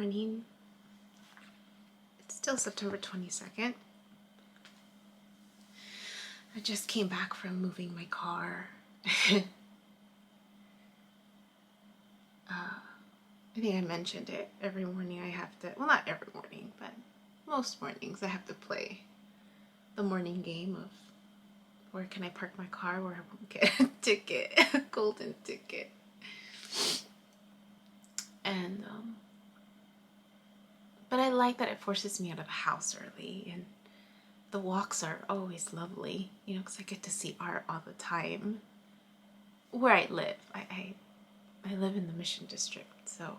morning. It's still September 22nd. I just came back from moving my car. I think I mentioned it. Every morning I have to, well, not every morning, but most mornings I have to play the morning game of where can I park my car where I won't get a ticket, a golden ticket. And, but I like that it forces me out of the house early, and the walks are always lovely, you know, because I get to see art all the time. Where I live, I live in the Mission District, so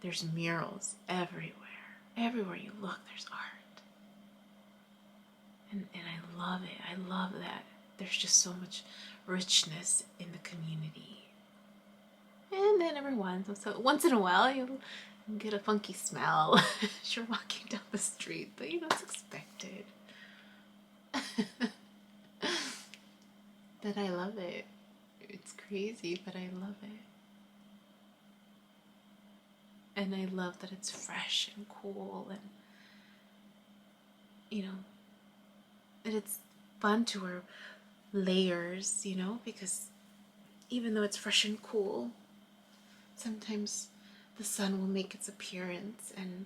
there's murals everywhere. Everywhere you look, there's art. And I love it. I love that there's just so much richness in the community. And then every once in a while, you'll get a funky smell as you're walking down the street, but you know, it's expected. But I love it. It's crazy, but I love it. And I love that it's fresh and cool, and you know, that it's fun to wear layers, you know, because even though it's fresh and cool, sometimes the sun will make its appearance and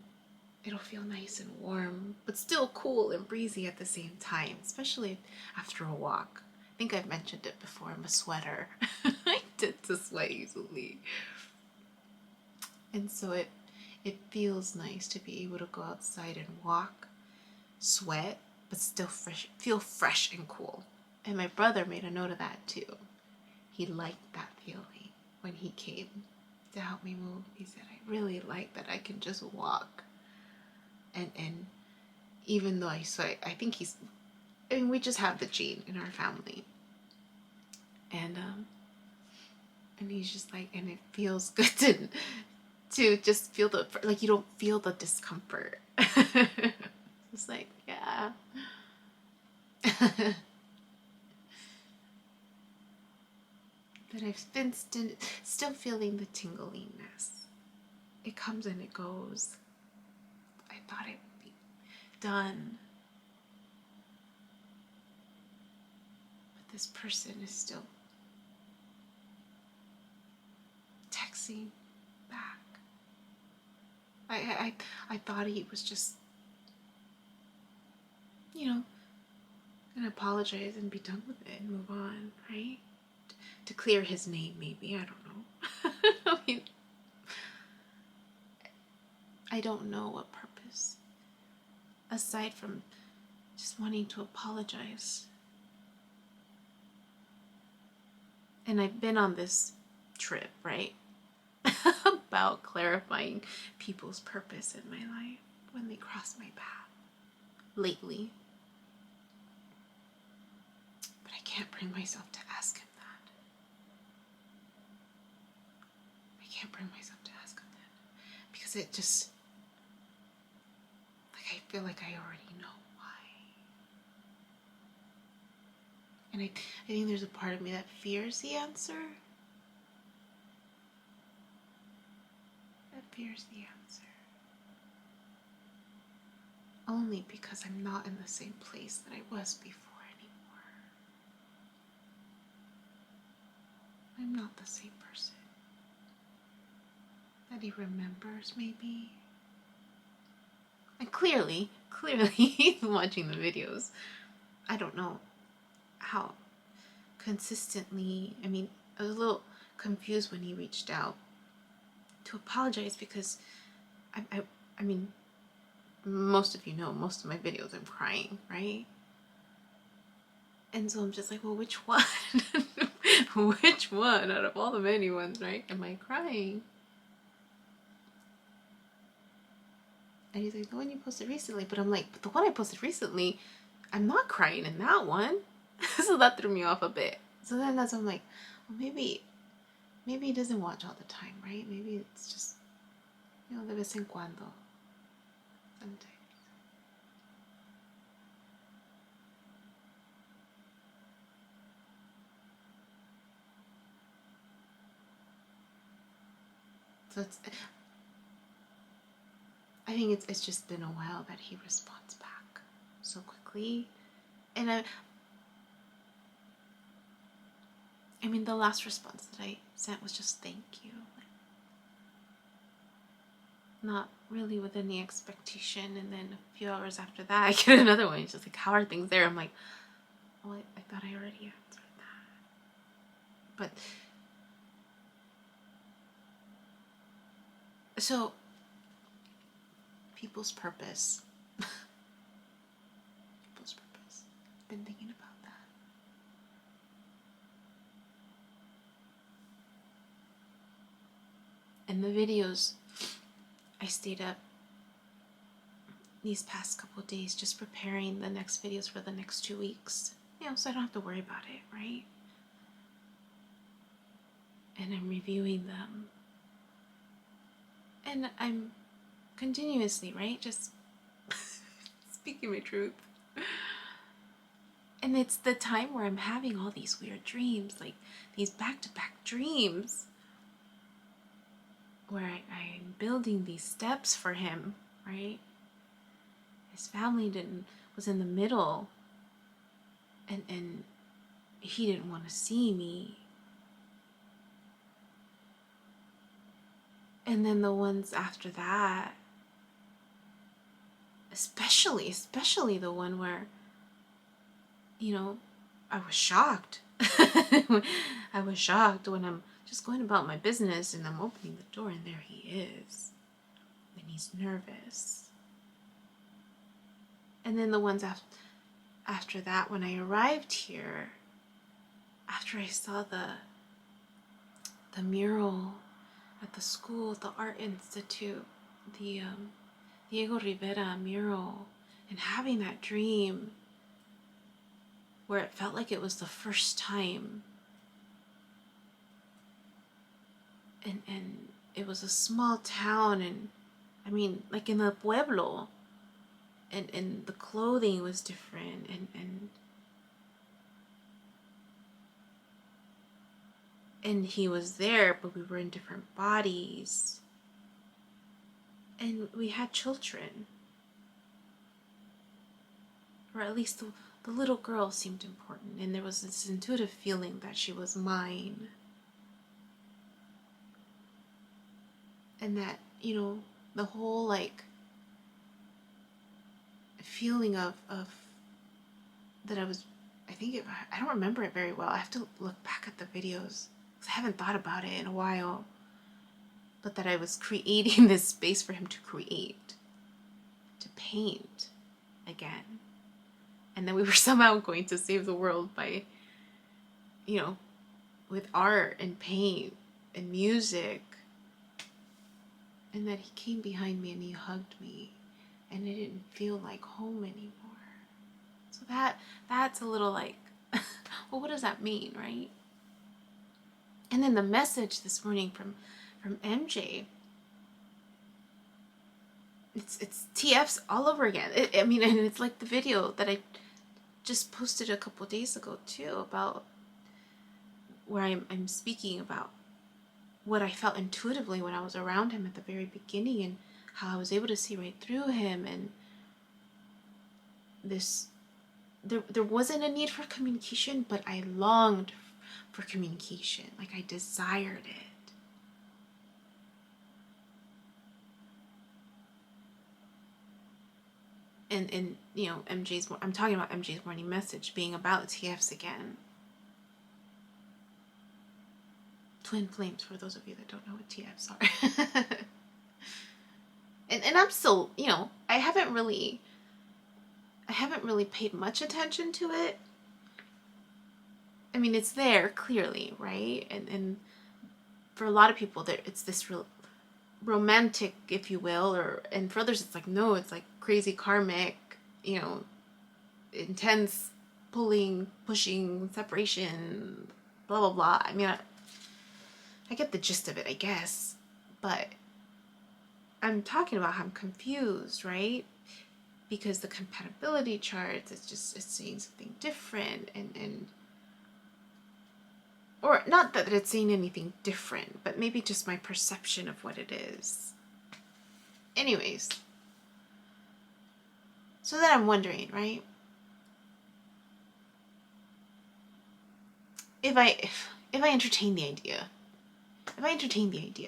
it'll feel nice and warm, but still cool and breezy at the same time, especially after a walk. I think I've mentioned it before, I'm a sweater. I tend to sweat easily. And so it feels nice to be able to go outside and walk, sweat, but still feel fresh and cool. And my brother made a note of that too. He liked that feeling when he came to help me move. He said, I really like that I can just walk. And even though I sweat, I think we just have the gene in our family. And he's just like, and it feels good to just feel like you don't feel the discomfort. It's like, yeah. But I've been still feeling the tingliness. It comes and it goes. I thought it would be done. But this person is still texting back. I thought he was just, you know, gonna apologize and be done with it and move on, right? To clear his name, maybe. I don't know. I mean, I don't know what purpose, aside from just wanting to apologize. And I've been on this trip, right? About clarifying people's purpose in my life when they cross my path lately. But I can't bring myself to ask him that. I can't bring myself to ask him that because it just, like, I feel like I already know why. And I think there's a part of me that fears the answer. Fears the answer. Only because I'm not in the same place that I was before anymore. I'm not the same person that he remembers, maybe. And clearly, watching the videos, I don't know how consistently, I mean, I was a little confused when he reached out to apologize because I mean, most of you know, most of my videos I'm crying, right? And so I'm just like, well, which one? Which one out of all the many ones, right? Am I crying? And he's like, the one you posted recently. But I'm like, but the one I posted recently, I'm not crying in that one. So that threw me off a bit. So then that's when I'm like, well, maybe he doesn't watch all the time, right? Maybe it's just, you know, de vez en cuando. Sometimes. So I think it's just been a while that he responds back so quickly. And I mean, the last response that I sent was just thank you. Not really with any expectation. And then a few hours after that, I get another one. It's just like, how are things there? I'm like, oh, I thought I already answered that. But so, people's purpose. People's purpose. I've been thinking about that. In the videos, I stayed up these past couple of days just preparing the next videos for the next 2 weeks. So I don't have to worry about it, right? And I'm reviewing them. And I'm continuously, right? Just speaking my truth. And it's the time where I'm having all these weird dreams, like these back-to-back dreams, where I'm building these steps for him, right? His family was in the middle, and he didn't want to see me. And then the ones after that, especially the one where, I was shocked. I was shocked when I'm just going about my business and I'm opening the door and there he is. And he's nervous. And then the ones after that, when I arrived here, after I saw the mural at the school, the Art Institute, the Diego Rivera mural, and having that dream where it felt like it was the first time. And it was a small town, and I mean, like in the pueblo, and the clothing was different, and he was there, but we were in different bodies, and we had children, or at least the little girl seemed important, and there was this intuitive feeling that she was mine. And that, the whole, like, feeling of that I don't remember it very well. I have to look back at the videos, because I haven't thought about it in a while. But that I was creating this space for him to create, to paint again. And then we were somehow going to save the world by, with art and paint and music. And that he came behind me and he hugged me, and it didn't feel like home anymore. So that's a little like, well, what does that mean, right? And then the message this morning from MJ, it's TFs all over again. And it's like the video that I just posted a couple days ago too, about where I'm speaking about what I felt intuitively when I was around him at the very beginning, and how I was able to see right through him, and there wasn't a need for communication, but I longed for communication, like I desired it. And I'm talking about MJ's morning message being about TFs again. Twin flames, for those of you that don't know what TFs are. and I'm still, I haven't really paid much attention to it. I mean, it's there clearly, right? And for a lot of people, it's this real romantic, if you will, and for others, it's like, no, it's like crazy karmic, intense pulling, pushing, separation, blah blah blah. I mean, I get the gist of it, I guess, but I'm talking about how I'm confused, right? Because the compatibility charts, it's saying something different, and or not that it's saying anything different, but maybe just my perception of what it is. Anyways, So then I'm wondering, right? If I entertain the idea,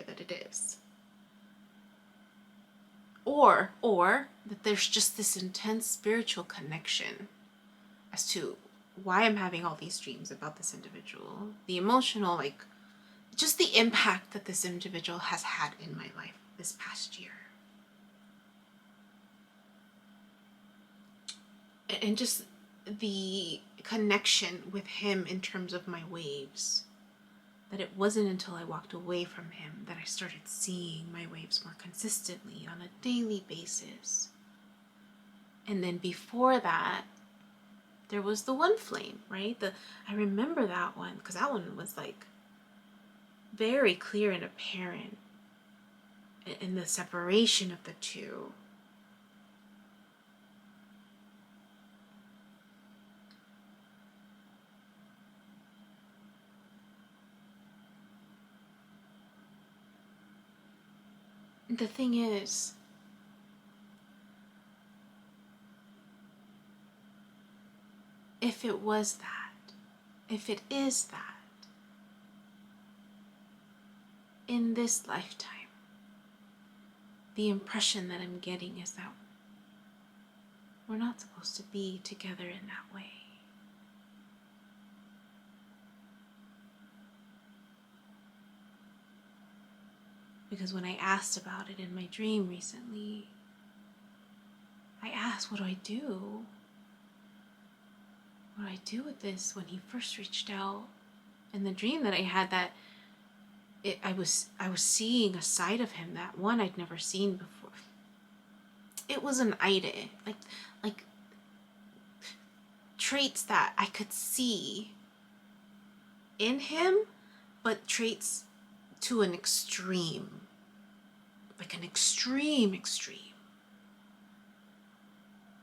that it is, or that there's just this intense spiritual connection as to why I'm having all these dreams about this individual, the emotional, like, just the impact that this individual has had in my life this past year. And just the connection with him in terms of my waves. That it wasn't until I walked away from him that I started seeing my waves more consistently on a daily basis. And then before that, there was the one flame, right? I remember that one because that one was like very clear and apparent in the separation of the two. The thing is, if it was that, if it is that, in this lifetime, the impression that I'm getting is that we're not supposed to be together in that way. Because when I asked about it in my dream recently, I asked, what do I do? What do I do with this? When he first reached out, in the dream that I had, that I was seeing a side of him that one I'd never seen before. It was an ide, like traits that I could see in him, but traits to an extreme, like an extreme.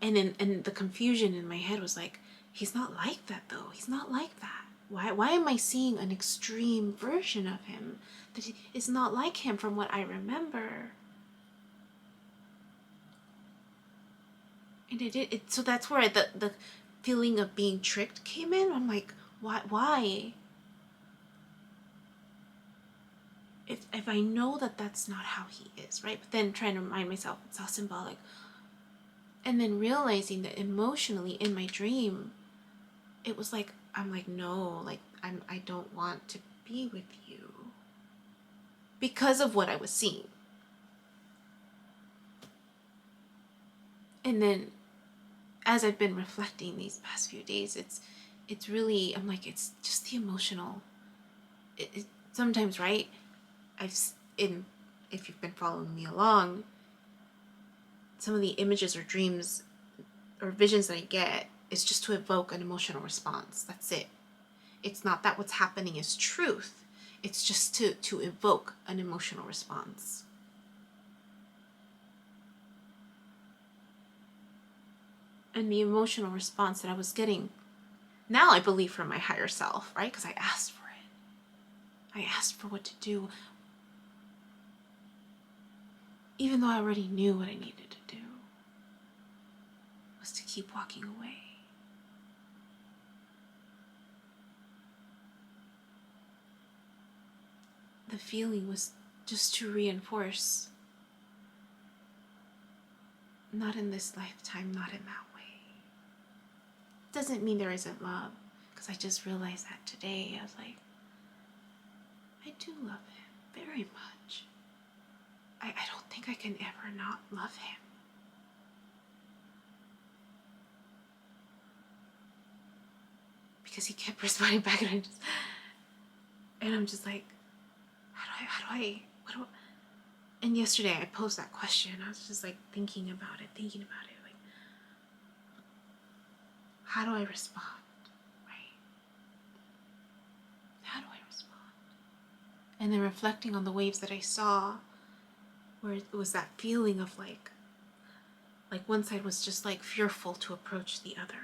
And the confusion in my head was like, he's not like that though. He's not like that. Why am I seeing an extreme version of him that is not like him from what I remember? And so that's where the feeling of being tricked came in. I'm like, why? If I know that that's not how he is, right? But then trying to remind myself it's all symbolic. And then realizing that emotionally in my dream, it was like, I'm like, no, like, I don't want to be with you. Because of what I was seeing. And then as I've been reflecting these past few days, it's really, I'm like, it's just the emotional. It sometimes, right? If you've been following me along, some of the images or dreams or visions that I get is just to evoke an emotional response. That's it. It's not that what's happening is truth. It's just to evoke an emotional response. And the emotional response that I was getting, now I believe from my higher self, right? Because I asked for it. I asked for what to do. Even though I already knew what I needed to do, was to keep walking away. The feeling was just to reinforce, not in this lifetime, not in that way. Doesn't mean there isn't love, because I just realized that today. I was like, I do love him very much. I don't think I can ever not love him. Because he kept responding back, and I'm just like, how do I, and yesterday I posed that question. I was just like thinking about it, like, how do I respond, right? How do I respond? And then reflecting on the waves that I saw, where it was that feeling of like one side was just like fearful to approach the other.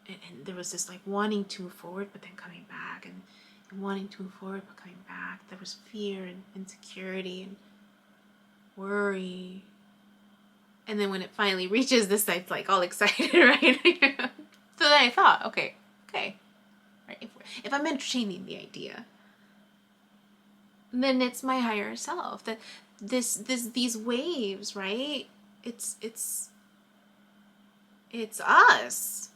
And there was this like wanting to move forward, but then coming back, and wanting to move forward, but coming back. There was fear and insecurity and worry. And then when it finally reaches this side, it's like all excited, right? So then I thought, okay. Right? If I'm entertaining the idea, then it's my higher self. That these waves, right? It's us,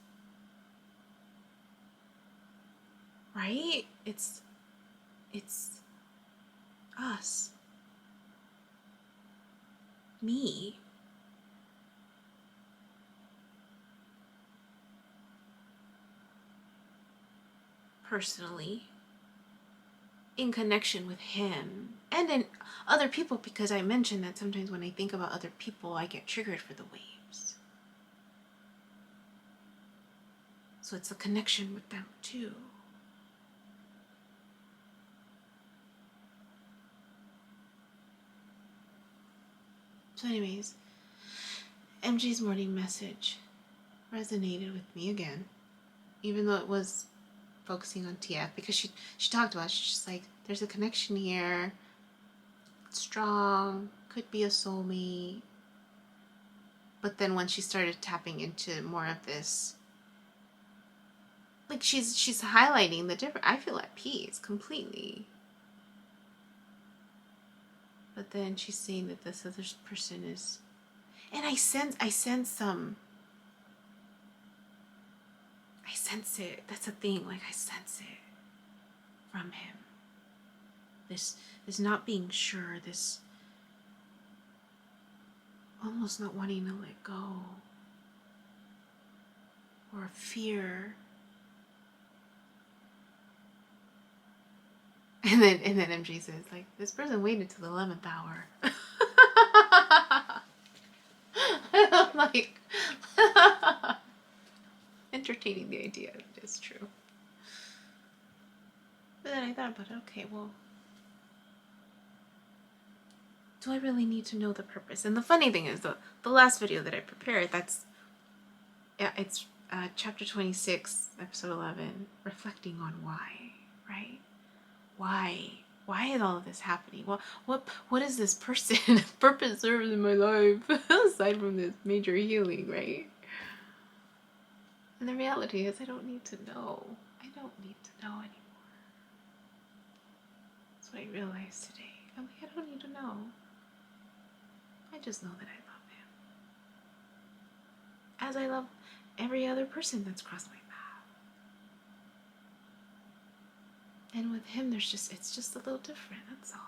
right? It's us, me. Personally, in connection with him and in other people, because I mentioned that sometimes when I think about other people, I get triggered for the waves. So it's a connection with them too. So anyways, MJ's morning message resonated with me again, even though it was focusing on TF, because she talked about it. She's just like, there's a connection here, it's strong, could be a soulmate. But then when she started tapping into more of this, like she's highlighting the different, I feel at peace completely. But then she's saying that this other person is, and I sense it. That's a thing. Like I sense it from him. This not being sure. This almost not wanting to let go. Or a fear. And then MJ says, like, this person waited till the 11th hour. I'm like, entertaining the idea. It is true. But then I thought about it, okay, well, do I really need to know the purpose? And the funny thing is, the last video that I prepared, it's chapter 26, episode 11, reflecting on why, right? Why is all of this happening? Well, what is this person purpose serves in my life aside from this major healing, right? And the reality is, I don't need to know. I don't need to know anymore. That's what I realized today. I'm like, I don't need to know. I just know that I love him, as I love every other person that's crossed my path. And with him, it's just a little different, that's all.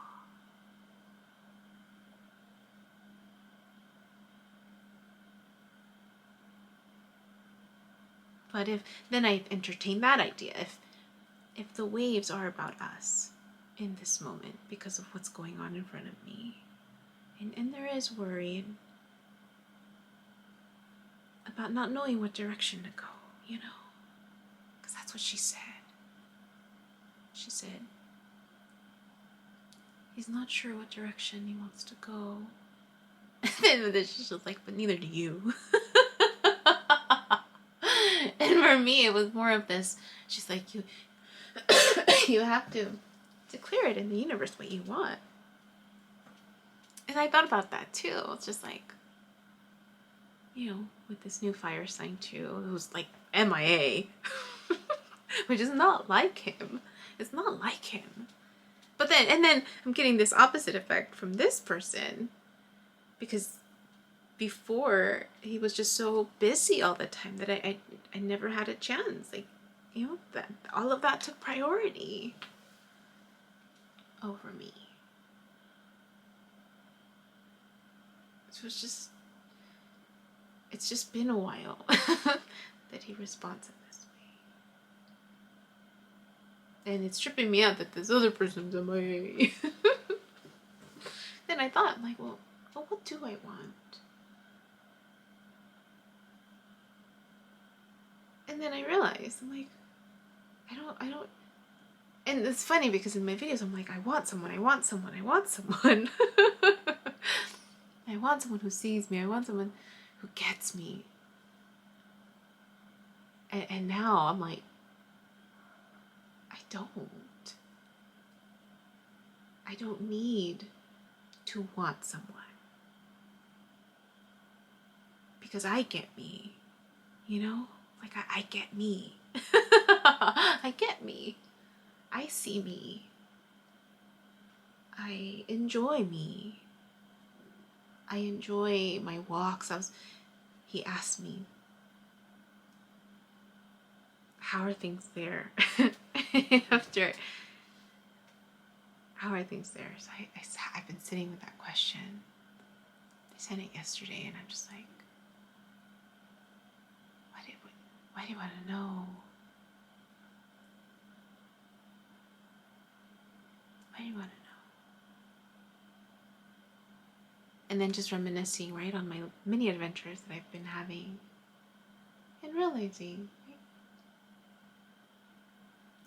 But then I entertain that idea. If the waves are about us in this moment because of what's going on in front of me, and there is worry about not knowing what direction to go, you know, because that's what she said. She said, he's not sure what direction he wants to go. And then she's just like, but neither do you. And for me, it was more of this. She's like, you have to declare it in the universe what you want. And I thought about that too. It's just like, you know, with this new fire sign too, who's like MIA, which is not like him. It's not like him. But then I'm getting this opposite effect from this person, because before he was just so busy all the time that I never had a chance. Like, you know, that all of that took priority over me. So it's just been a while that he responds in this way. And it's tripping me out that this other person's MIA. Then I thought, like, well, what do I want? And then I realized, I'm like, I don't, and it's funny because in my videos, I'm like, I want someone. I want someone who sees me. I want someone who gets me. And now I'm like, I don't need to want someone. because I get me, you know? Like I get me. I get me. I see me. I enjoy me. I enjoy my walks. He asked me, how are things there? After, how are things there? So I've been sitting with that question. I sent it yesterday and I'm just like, why do you want to know? Why do you want to know? And then just reminiscing, right, on my many adventures that I've been having and realizing, right,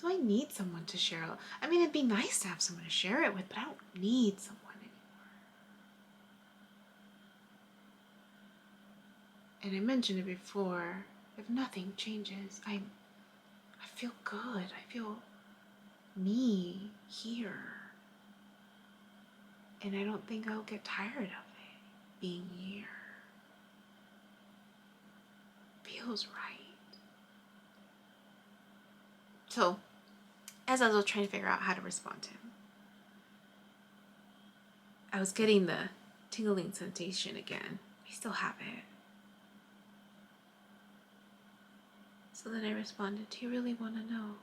do I need someone to share? I mean, it'd be nice to have someone to share it with, but I don't need someone anymore. And I mentioned it before, if nothing changes, I feel good. I feel me here. And I don't think I'll get tired of it being here. Feels right. So, as I was trying to figure out how to respond to him, I was getting the tingling sensation again. I still have it. So then I responded, do you really want to know?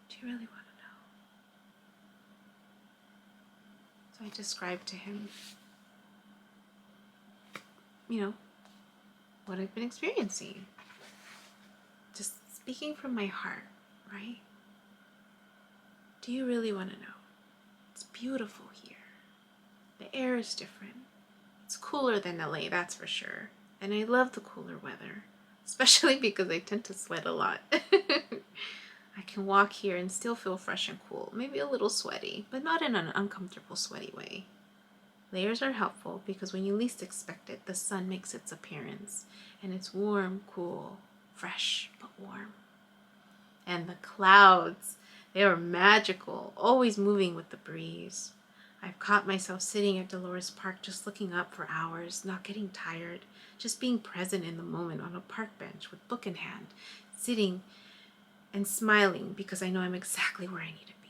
Do you really want to know? So I described to him, you know, what I've been experiencing. Just speaking from my heart, right? Do you really want to know? It's beautiful here. The air is different. It's cooler than LA, that's for sure. And I love the cooler weather, especially because I tend to sweat a lot. I can walk here and still feel fresh and cool, maybe a little sweaty, but not in an uncomfortable sweaty way. Layers are helpful because when you least expect it, the sun makes its appearance, and it's warm, cool, fresh, but warm. And the clouds, they are magical, always moving with the breeze. I've caught myself sitting at Dolores Park just looking up for hours, not getting tired, just being present in the moment on a park bench with book in hand, sitting and smiling because I know I'm exactly where I need to be.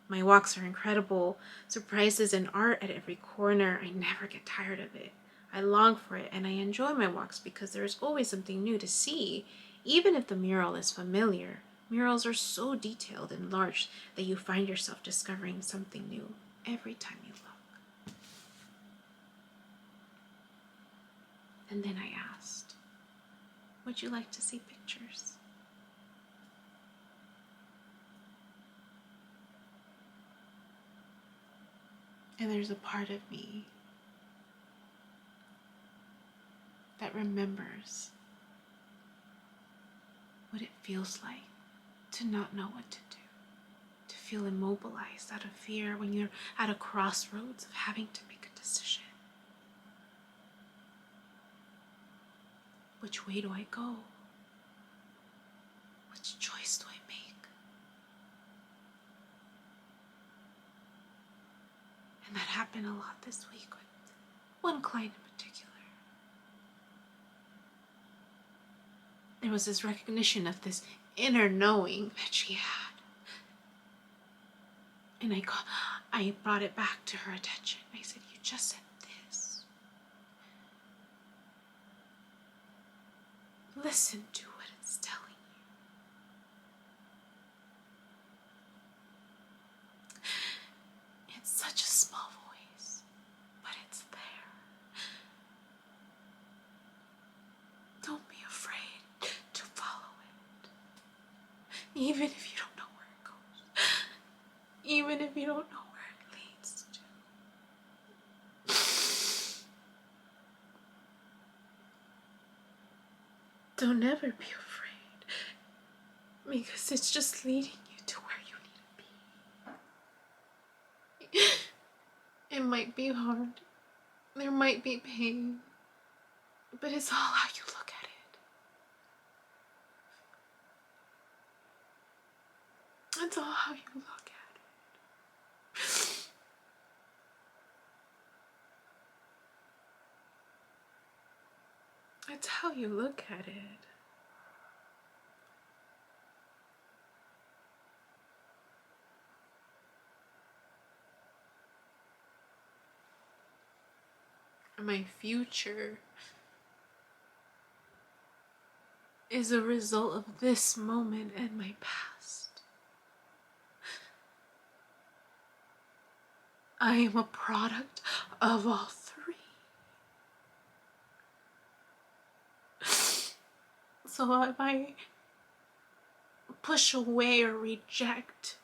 My walks are incredible, surprises and art at every corner. I never get tired of it. I long for it and I enjoy my walks because there's always something new to see, even if the mural is familiar. Murals are so detailed and large that you find yourself discovering something new every time you look. And then I asked, would you like to see pictures? And there's a part of me that remembers what it feels like to not know what to do, to feel immobilized out of fear when you're at a crossroads of having to make a decision. Which way do I go? Which choice do I make? And that happened a lot this week with one client in particular. There was this recognition of this inner knowing that she had. And I brought it back to her attention. I said, you just said this. Listen to what it's telling you. It's such a small voice, but it's there. Don't be afraid to follow it. Even if you don't know where it goes. Even if you don't know where it leads to. Don't ever be afraid, because it's just leading you to where you need to be. It might be hard, there might be pain, but it's all how you look at it. It's all how you look at it. It's how you look at it. My future is a result of this moment and my past. I am a product of all three. So if I push away or reject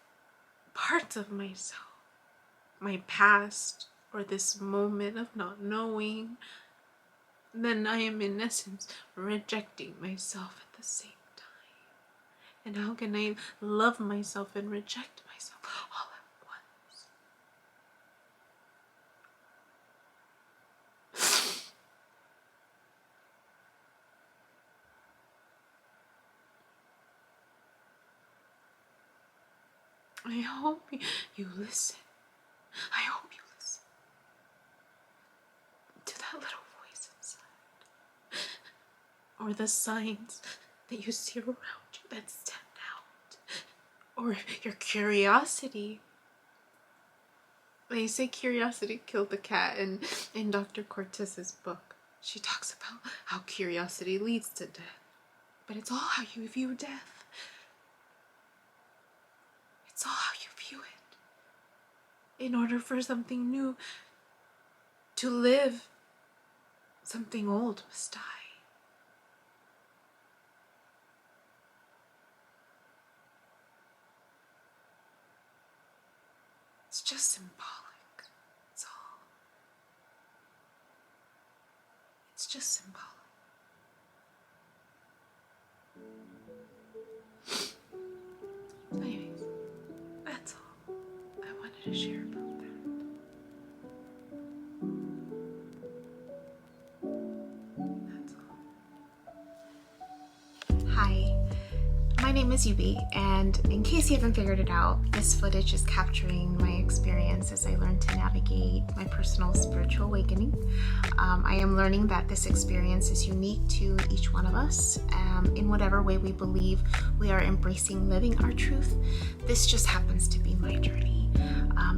parts of myself, my past, or this moment of not knowing, then I am in essence rejecting myself at the same time. And how can I love myself and reject myself all at once? I hope you listen. I hope you listen to that little voice inside, or the signs that you see around you that stand out, or your curiosity. They say curiosity killed the cat in Dr. Cortez's book. She talks about how curiosity leads to death, but it's all how you view death. It's all how you view it. In order for something new to live, something old must die. It's just symbolic. It's all. It's just symbolic. Anyways, that's all I wanted to share about that. That's all. Hi, my name is Yubi, and in case you haven't figured it out, this footage is capturing my experience as I learn to navigate my personal spiritual awakening. I am learning that this experience is unique to each one of us. In whatever way we believe we are embracing living our truth, this just happens to be my journey.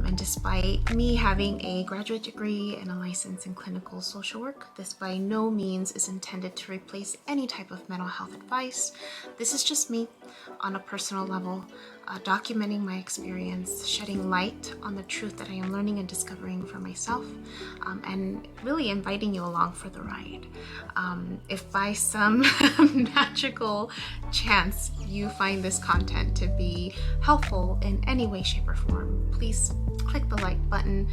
And despite me having a graduate degree and a license in clinical social work, this by no means is intended to replace any type of mental health advice. This is just me on a personal level, documenting my experience, shedding light on the truth that I am learning and discovering for myself, and really inviting you along for the ride. If by some magical chance you find this content to be helpful in any way, shape, or form, please click the like button,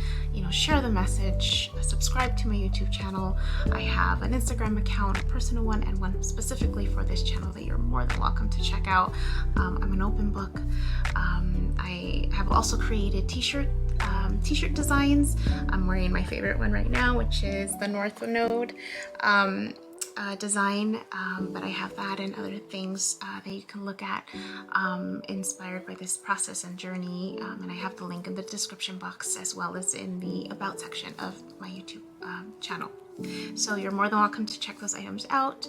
share the message, subscribe to my YouTube channel. I have an Instagram account, a personal one, and one specifically for this channel that you're more than welcome to check out. I'm an open book. I have also created t-shirt designs. I'm wearing my favorite one right now, which is the North Node design, but I have that and other things that you can look at inspired by this process and journey, and I have the link in the description box as well as in the about section of my YouTube channel. So you're more than welcome to check those items out.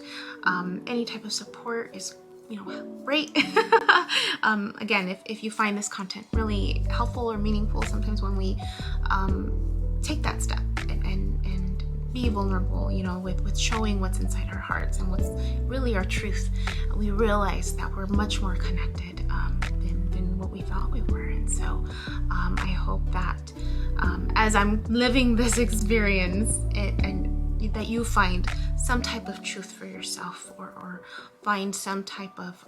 Any type of support is great. Again, if you find this content really helpful or meaningful, sometimes when we take that step and be vulnerable, with showing what's inside our hearts and what's really our truth, we realize that we're much more connected than what we thought we were. And so I hope that as I'm living this experience and that you find some type of truth for yourself, or find some type of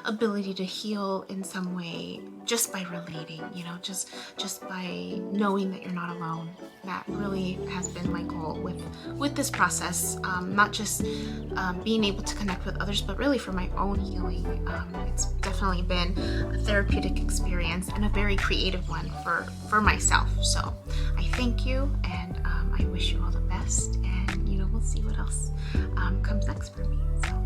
ability to heal in some way just by relating, just by knowing that you're not alone. That really has been my goal with this process, not just being able to connect with others, but really for my own healing. It's definitely been a therapeutic experience and a very creative one for myself. So I thank you, and I wish you all the best, and we'll see what else comes next for me. So